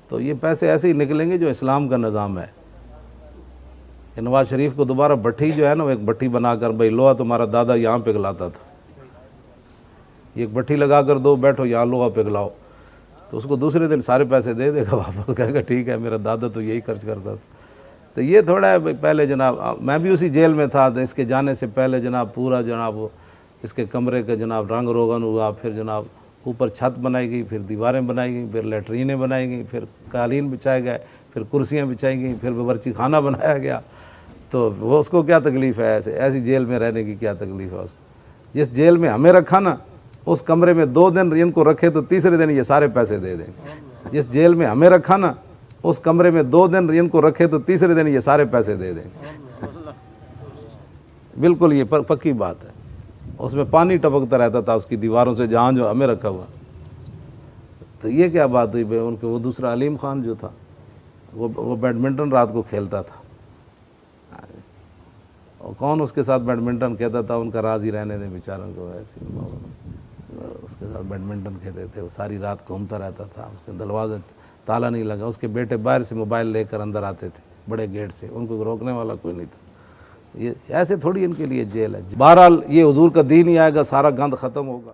तो ये पैसे ऐसे ही निकलेंगे जो इस्लाम का निज़ाम है। नवाज शरीफ को दोबारा भट्टी जो है ना, वो एक भट्टी बनाकर, भाई लोहा तुम्हारा दादा यहाँ पिघलाता था, एक भट्टी लगा कर दो, बैठो यहाँ लोहा पिघलाओ, तो उसको दूसरे दिन सारे पैसे दे देगा वापस, कहेगा ठीक है मेरा दादा तो यही खर्च करता था। तो ये थोड़ा है पहले जनाब, मैं भी उसी जेल में था, तो इसके जाने से पहले जनाब पूरा जनाब इसके कमरे का जनाब रंग रोगन हुआ, फिर जनाब ऊपर छत बनाई गई, फिर दीवारें बनाई गई, फिर लेटरीनें बनाई गई, फिर कालीन बिछाए गए, फिर कुर्सियाँ बिछाई गई, फिर बावर्ची खाना बनाया गया। तो वो उसको क्या तकलीफ़ है, ऐसी जेल में रहने की क्या तकलीफ़ है उसको। जिस जेल में हमें रखा ना, उस कमरे में 2 दिन इनको रखे तो तीसरे दिन ये सारे पैसे दे देंगे। जिस जेल में हमें रखा ना, उस कमरे में 2 दिन इनको रखे तो तीसरे दिन ये सारे पैसे दे देंगे। बिल्कुल ये पक्की बात है। उसमें पानी टपकता रहता था उसकी दीवारों से, जहाँ जो हमें रखा हुआ। तो ये क्या बात हुई भाई, उनके वो दूसरा अलीम खान जो था, वो बैडमिंटन रात को खेलता था, और कौन उसके साथ बैडमिंटन खेलता था, उनका राज ही रहने दें बेचारों को। ऐसे उसके साथ बैडमिंटन खेलते थे, वो सारी रात घूमता रहता था, उसके दरवाजे ताला नहीं लगा, उसके बेटे बाहर से मोबाइल लेकर अंदर आते थे बड़े गेट से, उनको रोकने वाला कोई नहीं था। ये ऐसे थोड़ी इनके लिए जेल है। बहरहाल ये हुजूर का दीन ही आएगा, सारा गंद ख़त्म होगा।